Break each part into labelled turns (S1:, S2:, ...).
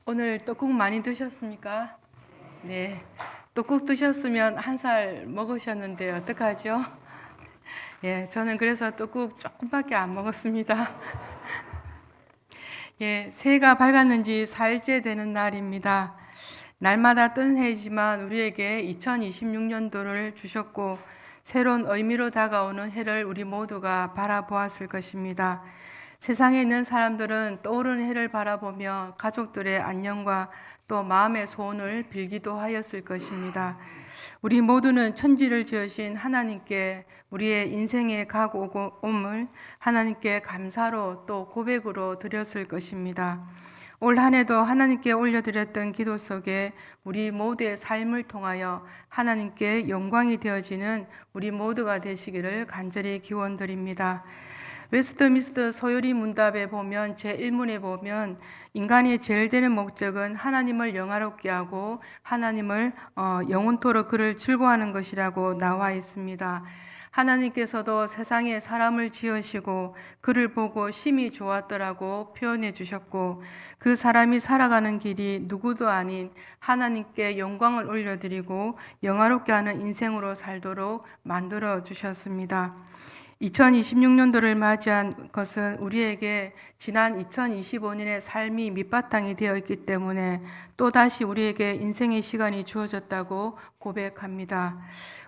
S1: 오늘 떡국 많이 드셨습니까? 네. 떡국 드셨으면 한 살 먹으셨는데 어떡하죠? 예, 저는 그래서 떡국 조금밖에 안 먹었습니다. 예, 새해가 밝았는지 4일째 되는 날입니다. 날마다 뜬 해이지만 우리에게 2026년도를 주셨고 새로운 의미로 다가오는 해를 우리 모두가 바라보았을 것입니다. 세상에 있는 사람들은 떠오르는 해를 바라보며 가족들의 안녕과 또 마음의 소원을 빌기도 하였을 것입니다. 우리 모두는 천지를 지으신 하나님께 우리의 인생의 가고옴을 하나님께 감사로 또 고백으로 드렸을 것입니다. 올 한 해도 하나님께 올려드렸던 기도 속에 우리 모두의 삶을 통하여 하나님께 영광이 되어지는 우리 모두가 되시기를 간절히 기원드립니다. 웨스트민스터 소요리 문답에 보면 제1문에 보면 인간이 제일 되는 목적은 하나님을 영화롭게 하고 하나님을 영원토록 그를 즐거워하는 것이라고 나와 있습니다. 하나님께서도 세상에 사람을 지으시고 그를 보고 심히 좋았더라고 표현해 주셨고 그 사람이 살아가는 길이 누구도 아닌 하나님께 영광을 올려드리고 영화롭게 하는 인생으로 살도록 만들어 주셨습니다. 2026년도를 맞이한 것은 우리에게 지난 2025년의 삶이 밑바탕이 되어 있기 때문에 또다시 우리에게 인생의 시간이 주어졌다고 고백합니다.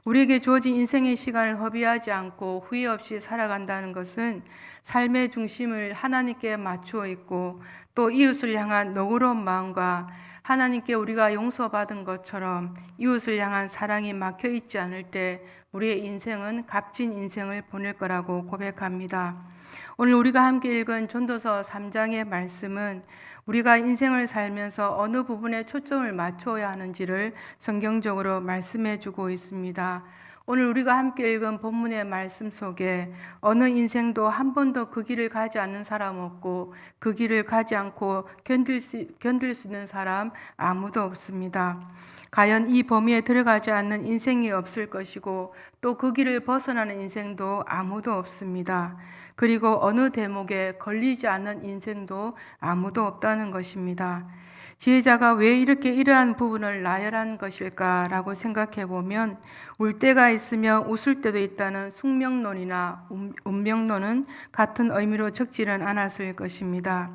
S1: 우리에게 주어진 인생의 시간을 허비하지 않고 후회 없이 살아간다는 것은 삶의 중심을 하나님께 맞추어 있고 또 이웃을 향한 너그러운 마음과 하나님께 우리가 용서받은 것처럼 이웃을 향한 사랑이 막혀 있지 않을 때 우리의 인생은 값진 인생을 보낼 거라고 고백합니다. 오늘 우리가 함께 읽은 전도서 3장의 말씀은 우리가 인생을 살면서 어느 부분에 초점을 맞추어야 하는지를 성경적으로 말씀해 주고 있습니다. 오늘 우리가 함께 읽은 본문의 말씀 속에 어느 인생도 한 번도 그 길을 가지 않는 사람 없고 그 길을 가지 않고 견딜 수 있는 사람 아무도 없습니다. 과연 이 범위에 들어가지 않는 인생이 없을 것이고 또 그 길을 벗어나는 인생도 아무도 없습니다. 그리고 어느 대목에 걸리지 않는 인생도 아무도 없다는 것입니다. 지혜자가 왜 이렇게 이러한 부분을 나열한 것일까라고 생각해 보면 울 때가 있으면 웃을 때도 있다는 숙명론이나 운명론은 같은 의미로 적지는 않았을 것입니다.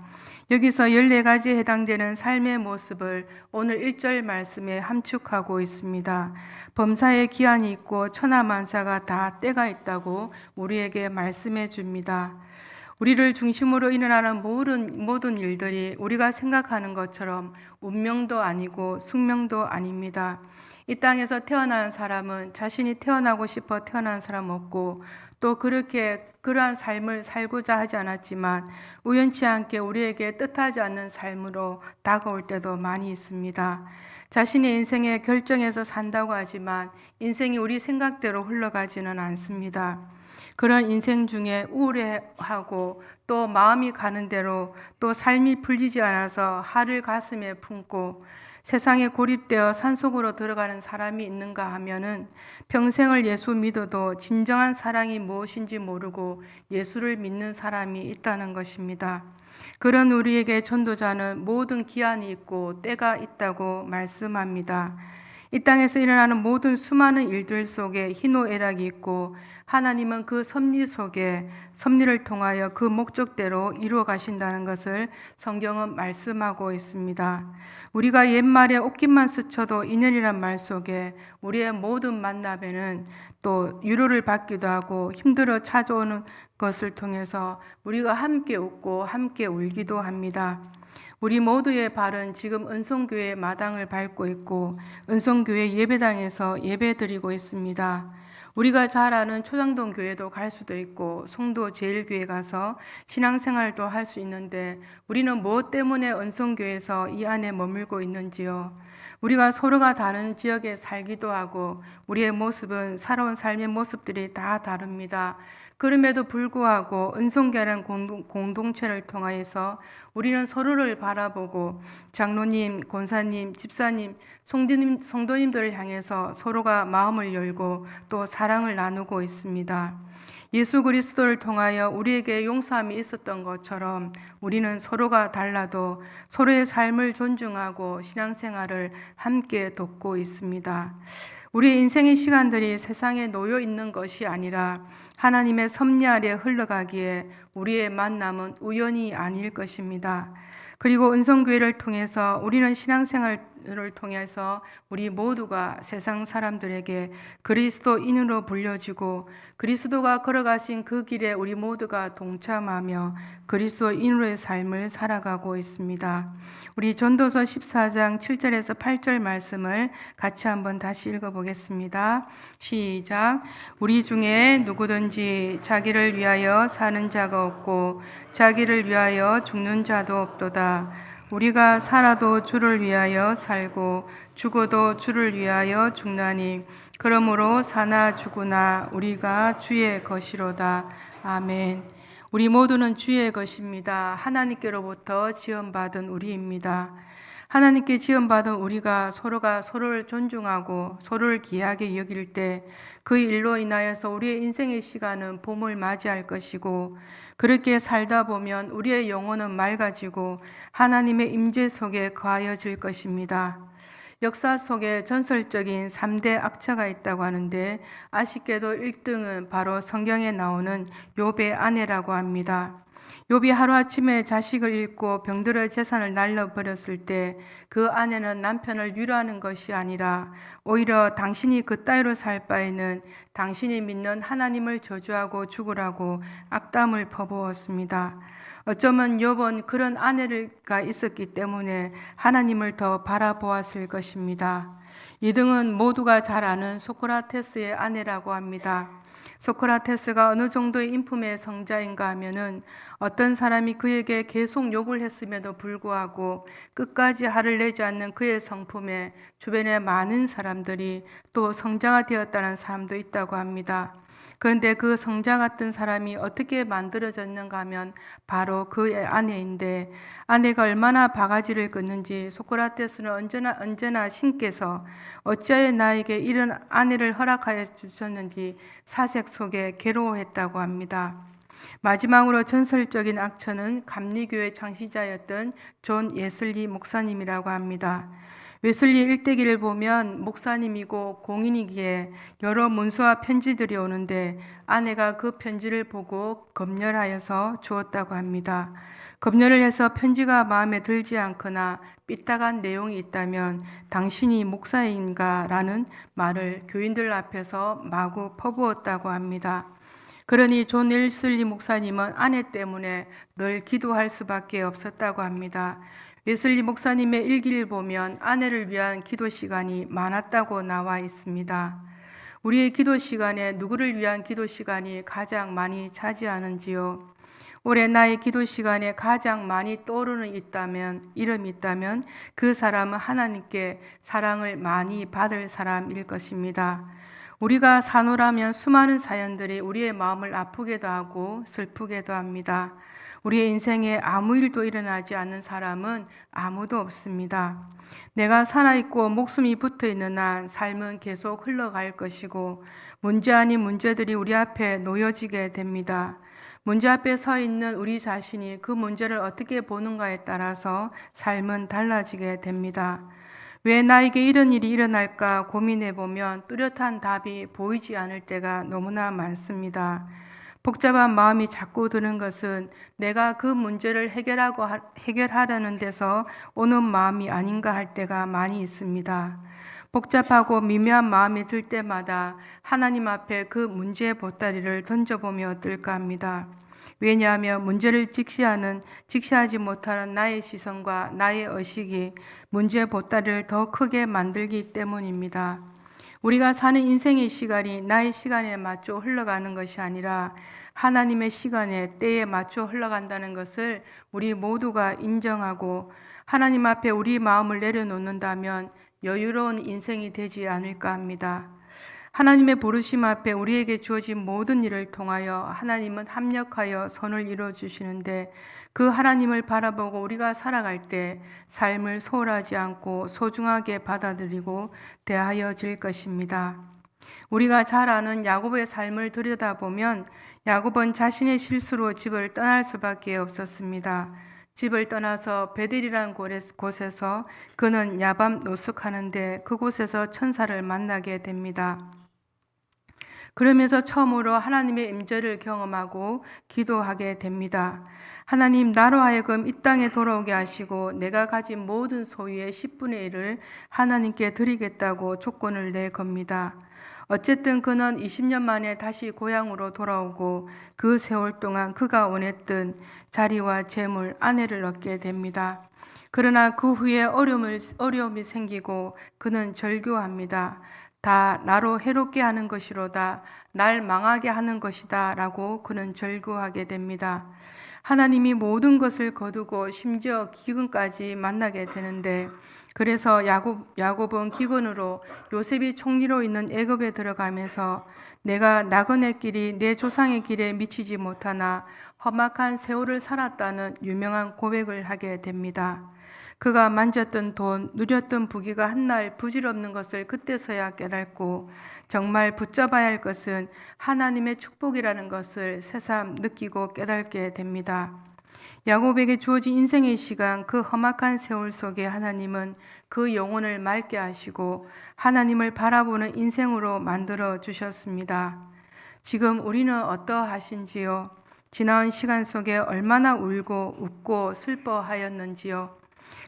S1: 여기서 14가지에 해당되는 삶의 모습을 오늘 1절 말씀에 함축하고 있습니다. 범사에 기한이 있고 천하만사가 다 때가 있다고 우리에게 말씀해 줍니다. 우리를 중심으로 일어나는 모든 일들이 우리가 생각하는 것처럼 운명도 아니고 숙명도 아닙니다. 이 땅에서 태어난 사람은 자신이 태어나고 싶어 태어난 사람 없고 또 그러한 삶을 살고자 하지 않았지만 우연치 않게 우리에게 뜻하지 않는 삶으로 다가올 때도 많이 있습니다. 자신의 인생의 결정에서 산다고 하지만 인생이 우리 생각대로 흘러가지는 않습니다. 그런 인생 중에 우울해하고 또 마음이 가는 대로 또 삶이 풀리지 않아서 화를 가슴에 품고 세상에 고립되어 산속으로 들어가는 사람이 있는가 하면은 평생을 예수 믿어도 진정한 사랑이 무엇인지 모르고 예수를 믿는 사람이 있다는 것입니다. 그런 우리에게 전도자는 모든 기한이 있고 때가 있다고 말씀합니다. 이 땅에서 일어나는 모든 수많은 일들 속에 희노애락이 있고 하나님은 그 섭리 속에 섭리를 통하여 그 목적대로 이루어 가신다는 것을 성경은 말씀하고 있습니다. 우리가 옛말에 옷깃만 스쳐도 인연이란 말 속에 우리의 모든 만남에는 또 위로를 받기도 하고 힘들어 찾아오는 것을 통해서 우리가 함께 웃고 함께 울기도 합니다. 우리 모두의 발은 지금 은송교회 마당을 밟고 있고 은송교회 예배당에서 예배드리고 있습니다. 우리가 잘 아는 초장동 교회도 갈 수도 있고 송도 제일교회 가서 신앙생활도 할 수 있는데 우리는 무엇 때문에 은송교회에서 이 안에 머물고 있는지요? 우리가 서로가 다른 지역에 살기도 하고 우리의 모습은 살아온 삶의 모습들이 다 다릅니다. 그럼에도 불구하고 은송교회라는 공동체를 통하여서 우리는 서로를 바라보고 장로님, 권사님, 집사님, 성도님들을 향해서 서로가 마음을 열고 또 사랑을 나누고 있습니다. 예수 그리스도를 통하여 우리에게 용서함이 있었던 것처럼 우리는 서로가 달라도 서로의 삶을 존중하고 신앙생활을 함께 돕고 있습니다. 우리 인생의 시간들이 세상에 놓여 있는 것이 아니라 하나님의 섭리 아래 흘러가기에 우리의 만남은 우연이 아닐 것입니다. 그리고 은성교회를 통해서 우리는 신앙생활을 통해서 우리 모두가 세상 사람들에게 그리스도인으로 불려지고 그리스도가 걸어가신 그 길에 우리 모두가 동참하며 그리스도인으로의 삶을 살아가고 있습니다. 우리 전도서 14장 7절에서 8절 말씀을 같이 한번 다시 읽어보겠습니다. 시작. 우리 중에 누구든지 자기를 위하여 사는 자가 없고 자기를 위하여 죽는 자도 없도다. 우리가 살아도 주를 위하여 살고 죽어도 주를 위하여 죽나니 그러므로 사나 죽으나 우리가 주의 것이로다. 아멘. 우리 모두는 주의 것입니다. 하나님께로부터 지원받은 우리입니다. 하나님께 지원받은 우리가 서로가 서로를 존중하고 서로를 귀하게 여길 때 그 일로 인하여서 우리의 인생의 시간은 봄을 맞이할 것이고 그렇게 살다 보면 우리의 영혼은 맑아지고 하나님의 임재 속에 거하여질 것입니다. 역사 속에 전설적인 3대 악처가 있다고 하는데 아쉽게도 1등은 바로 성경에 나오는 욥의 아내라고 합니다. 욥이 하루아침에 자식을 잃고 병들어 재산을 날려버렸을 때 그 아내는 남편을 위로하는 것이 아니라 오히려 당신이 그 따위로 살 바에는 당신이 믿는 하나님을 저주하고 죽으라고 악담을 퍼부었습니다. 어쩌면 욥은 그런 아내가 있었기 때문에 하나님을 더 바라보았을 것입니다. 2등은 모두가 잘 아는 소크라테스의 아내라고 합니다. 소크라테스가 어느 정도의 인품의 성자인가 하면은 어떤 사람이 그에게 계속 욕을 했음에도 불구하고 끝까지 화를 내지 않는 그의 성품에 주변에 많은 사람들이 또 성자가 되었다는 사람도 있다고 합니다. 그런데 그 성자 같은 사람이 어떻게 만들어졌는가 하면 바로 그의 아내인데 아내가 얼마나 바가지를 긋는지 소크라테스는 언제나 신께서 어찌하여 나에게 이런 아내를 허락하여 주셨는지 사색 속에 괴로워했다고 합니다. 마지막으로 전설적인 악처는 감리교회 창시자였던 존 웨슬리 목사님이라고 합니다. 웨슬리 일대기를 보면 목사님이고 공인이기에 여러 문서와 편지들이 오는데 아내가 그 편지를 보고 검열하여서 주었다고 합니다. 검열을 해서 편지가 마음에 들지 않거나 삐딱한 내용이 있다면 당신이 목사인가? 라는 말을 교인들 앞에서 마구 퍼부었다고 합니다. 그러니 존 웨슬리 목사님은 아내 때문에 늘 기도할 수밖에 없었다고 합니다. 웨슬리 목사님의 일기를 보면 아내를 위한 기도 시간이 많았다고 나와 있습니다. 우리의 기도 시간에 누구를 위한 기도 시간이 가장 많이 차지하는지요? 올해 나의 기도 시간에 가장 많이 떠오르는 이름이 있다면 그 사람은 하나님께 사랑을 많이 받을 사람일 것입니다. 우리가 사노라면 수많은 사연들이 우리의 마음을 아프게도 하고 슬프게도 합니다. 우리의 인생에 아무 일도 일어나지 않는 사람은 아무도 없습니다. 내가 살아있고 목숨이 붙어있는 한 삶은 계속 흘러갈 것이고 문제 아닌 문제들이 우리 앞에 놓여지게 됩니다. 문제 앞에 서 있는 우리 자신이 그 문제를 어떻게 보는가에 따라서 삶은 달라지게 됩니다. 왜 나에게 이런 일이 일어날까 고민해보면 뚜렷한 답이 보이지 않을 때가 너무나 많습니다. 복잡한 마음이 자꾸 드는 것은 내가 그 문제를 해결하려는 데서 오는 마음이 아닌가 할 때가 많이 있습니다. 복잡하고 미묘한 마음이 들 때마다 하나님 앞에 그 문제의 보따리를 던져보면 어떨까 합니다. 왜냐하면 문제를 직시하지 못하는 나의 시선과 나의 의식이 문제의 보따리를 더 크게 만들기 때문입니다. 우리가 사는 인생의 시간이 나의 시간에 맞춰 흘러가는 것이 아니라 하나님의 시간에 때에 맞춰 흘러간다는 것을 우리 모두가 인정하고 하나님 앞에 우리 마음을 내려놓는다면 여유로운 인생이 되지 않을까 합니다. 하나님의 부르심 앞에 우리에게 주어진 모든 일을 통하여 하나님은 합력하여 선을 이루어 주시는데 그 하나님을 바라보고 우리가 살아갈 때 삶을 소홀하지 않고 소중하게 받아들이고 대하여질 것입니다. 우리가 잘 아는 야곱의 삶을 들여다보면 야곱은 자신의 실수로 집을 떠날 수밖에 없었습니다. 집을 떠나서 베델이라는 곳에서 그는 야밤 노숙하는데 그곳에서 천사를 만나게 됩니다. 그러면서 처음으로 하나님의 임재를 경험하고 기도하게 됩니다. 하나님, 나로 하여금 이 땅에 돌아오게 하시고 내가 가진 모든 소유의 10분의 1을 하나님께 드리겠다고 조건을 내 겁니다. 어쨌든 그는 20년 만에 다시 고향으로 돌아오고 그 세월 동안 그가 원했던 자리와 재물, 아내를 얻게 됩니다. 그러나 그 후에 어려움이 생기고 그는 절교합니다. 다 나로 해롭게 하는 것이로다. 날 망하게 하는 것이다. 라고 그는 절교하게 됩니다. 하나님이 모든 것을 거두고 심지어 기근까지 만나게 되는데, 그래서 야곱은 기근으로 요셉이 총리로 있는 애굽에 들어가면서 내가 나그네 길이 내 조상의 길에 미치지 못하나 험악한 세월을 살았다는 유명한 고백을 하게 됩니다. 그가 만졌던 돈, 누렸던 부귀가 한날 부질없는 것을 그때서야 깨닫고 정말 붙잡아야 할 것은 하나님의 축복이라는 것을 새삼 느끼고 깨닫게 됩니다. 야곱에게 주어진 인생의 시간, 그 험악한 세월 속에 하나님은 그 영혼을 맑게 하시고 하나님을 바라보는 인생으로 만들어 주셨습니다. 지금 우리는 어떠하신지요? 지나온 시간 속에 얼마나 울고 웃고 슬퍼하였는지요?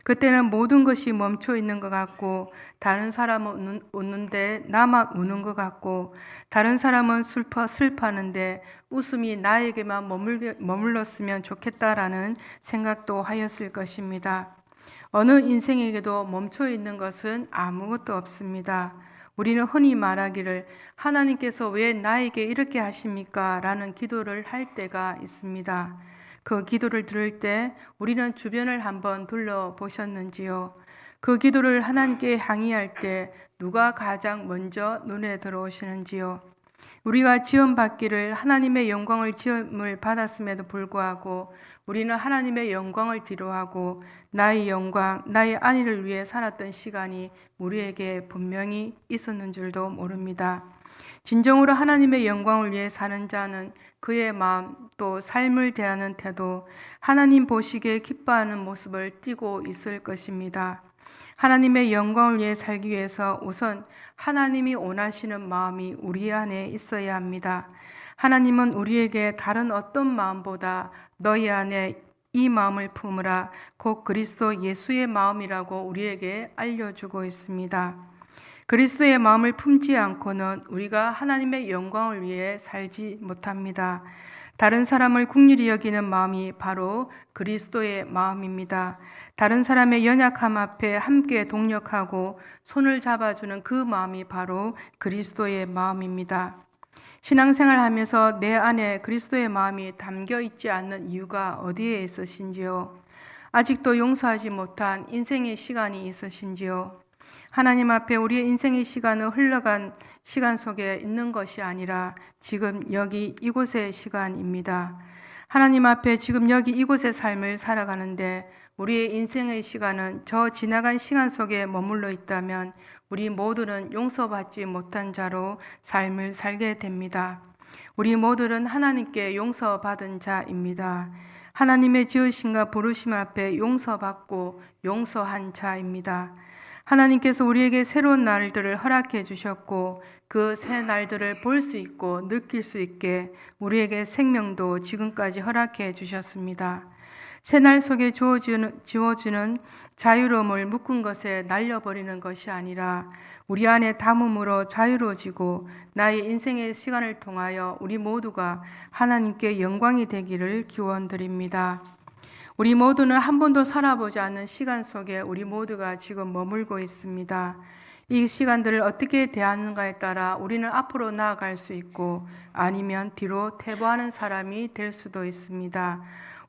S1: 그때는 모든 것이 멈춰 있는 것 같고 다른 사람은 웃는데 나만 우는 것 같고 다른 사람은 슬퍼하는데 웃음이 나에게만 머물렀으면 좋겠다라는 생각도 하였을 것입니다. 어느 인생에게도 멈춰 있는 것은 아무것도 없습니다. 우리는 흔히 말하기를 하나님께서 왜 나에게 이렇게 하십니까? 라는 기도를 할 때가 있습니다. 그 기도를 들을 때 우리는 주변을 한번 둘러보셨는지요? 그 기도를 하나님께 항의할 때 누가 가장 먼저 눈에 들어오시는지요? 우리가 지음받기를 하나님의 영광을 지음을 받았음에도 불구하고 우리는 하나님의 영광을 뒤로하고 나의 영광, 나의 안위를 위해 살았던 시간이 우리에게 분명히 있었는 줄도 모릅니다. 진정으로 하나님의 영광을 위해 사는 자는 그의 마음 또 삶을 대하는 태도, 하나님 보시기에 기뻐하는 모습을 띠고 있을 것입니다. 하나님의 영광을 위해 살기 위해서 우선 하나님이 원하시는 마음이 우리 안에 있어야 합니다. 하나님은 우리에게 다른 어떤 마음보다 너희 안에 이 마음을 품으라 곧 그리스도 예수의 마음이라고 우리에게 알려주고 있습니다. 그리스도의 마음을 품지 않고는 우리가 하나님의 영광을 위해 살지 못합니다. 다른 사람을 긍휼히 여기는 마음이 바로 그리스도의 마음입니다. 다른 사람의 연약함 앞에 함께 동력하고 손을 잡아주는 그 마음이 바로 그리스도의 마음입니다. 신앙생활 하면서 내 안에 그리스도의 마음이 담겨 있지 않는 이유가 어디에 있으신지요? 아직도 용서하지 못한 인생의 시간이 있으신지요? 하나님 앞에 우리의 인생의 시간은 흘러간 시간 속에 있는 것이 아니라 지금 여기 이곳의 시간입니다. 하나님 앞에 지금 여기 이곳의 삶을 살아가는데 우리의 인생의 시간은 저 지나간 시간 속에 머물러 있다면 우리 모두는 용서받지 못한 자로 삶을 살게 됩니다. 우리 모두는 하나님께 용서받은 자입니다. 하나님의 지으심과 부르심 앞에 용서받고 용서한 자입니다. 하나님께서 우리에게 새로운 날들을 허락해 주셨고 그 새 날들을 볼 수 있고 느낄 수 있게 우리에게 생명도 지금까지 허락해 주셨습니다. 새날 속에 주어지는 자유로움을 묶은 것에 날려버리는 것이 아니라 우리 안에 담음으로 자유로워지고 나의 인생의 시간을 통하여 우리 모두가 하나님께 영광이 되기를 기원드립니다. 우리 모두는 한 번도 살아보지 않는 시간 속에 우리 모두가 지금 머물고 있습니다. 이 시간들을 어떻게 대하는가에 따라 우리는 앞으로 나아갈 수 있고 아니면 뒤로 퇴보하는 사람이 될 수도 있습니다.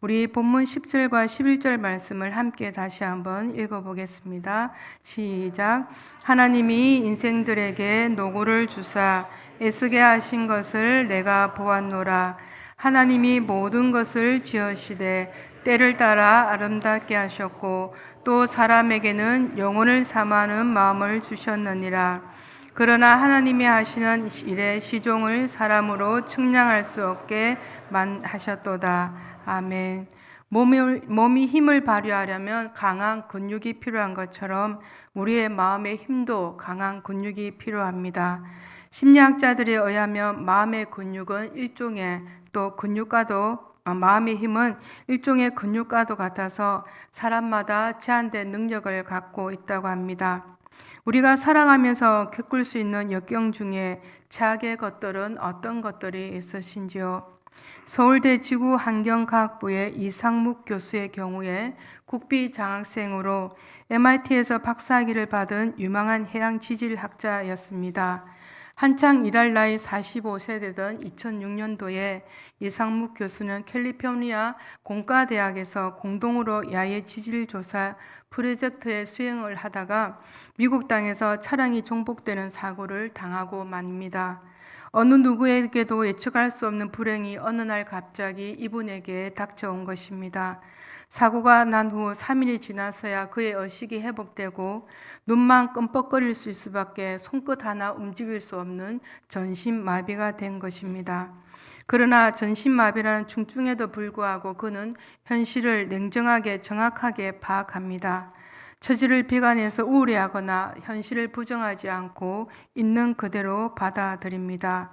S1: 우리 본문 10절과 11절 말씀을 함께 다시 한번 읽어보겠습니다. 시작. 하나님이 인생들에게 노고를 주사 애쓰게 하신 것을 내가 보았노라. 하나님이 모든 것을 지으시되 때를 따라 아름답게 하셨고 또 사람에게는 영혼을 삼아하는 마음을 주셨느니라. 그러나 하나님이 하시는 일의 시종을 사람으로 측량할 수 없게 하셨도다. 아멘. 몸이 힘을 발휘하려면 강한 근육이 필요한 것처럼 우리의 마음의 힘도 강한 근육이 필요합니다. 심리학자들에 의하면 마음의 근육은 마음의 힘은 일종의 근육과도 같아서 사람마다 제한된 능력을 갖고 있다고 합니다. 우리가 살아가면서 겪을 수 있는 역경 중에 최악의 것들은 어떤 것들이 있으신지요? 서울대 지구환경과학부의 이상묵 교수의 경우에 국비 장학생으로 MIT에서 박사학위를 받은 유망한 해양 지질학자였습니다. 한창 일할 나이 45세 되던 2006년도에 이상묵 교수는 캘리포니아 공과대학에서 공동으로 야외 지질 조사 프로젝트에 수행을 하다가 미국 땅에서 차량이 종복되는 사고를 당하고 맙니다. 어느 누구에게도 예측할 수 없는 불행이 어느 날 갑자기 이분에게 닥쳐온 것입니다. 사고가 난 후 3일이 지나서야 그의 의식이 회복되고 눈만 끔뻑거릴 수 있을 수밖에 손끝 하나 움직일 수 없는 전신마비가 된 것입니다. 그러나 전신마비라는 중증에도 불구하고 그는 현실을 냉정하게 정확하게 파악합니다. 처지를 비관해서 우울해하거나 현실을 부정하지 않고 있는 그대로 받아들입니다.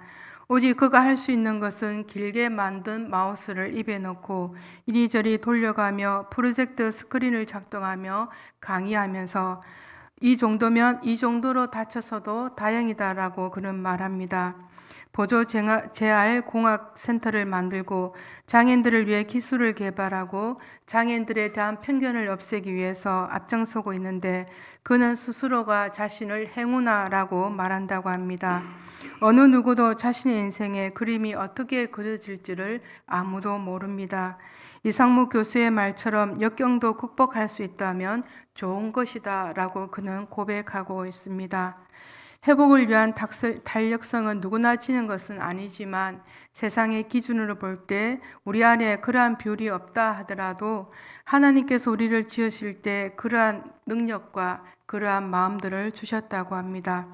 S1: 오직 그가 할 수 있는 것은 길게 만든 마우스를 입에 넣고 이리저리 돌려가며 프로젝트 스크린을 작동하며 강의하면서 이 정도로 다쳐서도 다행이다라고 그는 말합니다. 보조 재활 공학 센터를 만들고 장애인들을 위해 기술을 개발하고 장애인들에 대한 편견을 없애기 위해서 앞장서고 있는데 그는 스스로가 자신을 행운아라고 말한다고 합니다. 어느 누구도 자신의 인생의 그림이 어떻게 그려질지를 아무도 모릅니다. 이상무 교수의 말처럼 역경도 극복할 수 있다면 좋은 것이다 라고 그는 고백하고 있습니다. 회복을 위한 탄력성은 누구나 지는 것은 아니지만 세상의 기준으로 볼 때 우리 안에 그러한 비율이 없다 하더라도 하나님께서 우리를 지으실 때 그러한 능력과 그러한 마음들을 주셨다고 합니다.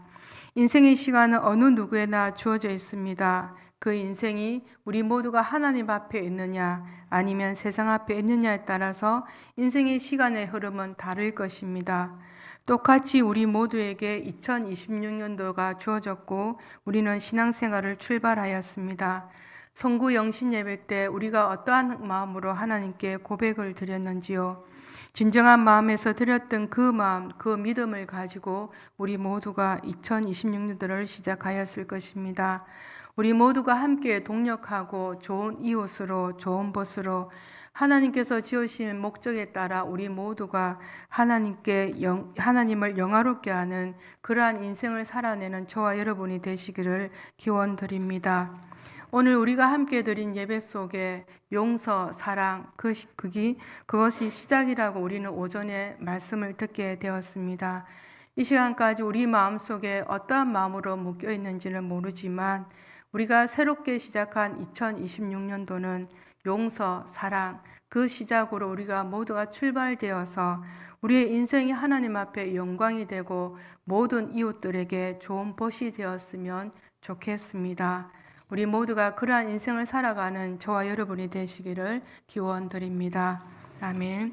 S1: 인생의 시간은 어느 누구에나 주어져 있습니다. 그 인생이 우리 모두가 하나님 앞에 있느냐 아니면 세상 앞에 있느냐에 따라서 인생의 시간의 흐름은 다를 것입니다. 똑같이 우리 모두에게 2026년도가 주어졌고 우리는 신앙생활을 출발하였습니다. 성구 영신 예배 때 우리가 어떠한 마음으로 하나님께 고백을 드렸는지요. 진정한 마음에서 드렸던 그 마음, 그 믿음을 가지고 우리 모두가 2026년도를 시작하였을 것입니다. 우리 모두가 함께 동력하고 좋은 이웃으로 좋은 벗으로 하나님께서 지으신 목적에 따라 우리 모두가 하나님을 영화롭게 하는 그러한 인생을 살아내는 저와 여러분이 되시기를 기원드립니다. 오늘 우리가 함께 드린 예배 속에 용서, 사랑, 그것이 시작이라고 우리는 오전에 말씀을 듣게 되었습니다. 이 시간까지 우리 마음속에 어떠한 마음으로 묶여 있는지는 모르지만 우리가 새롭게 시작한 2026년도는 용서, 사랑, 그 시작으로 우리가 모두가 출발되어서 우리의 인생이 하나님 앞에 영광이 되고 모든 이웃들에게 좋은 벗이 되었으면 좋겠습니다. 우리 모두가 그러한 인생을 살아가는 저와 여러분이 되시기를 기원드립니다. 아멘.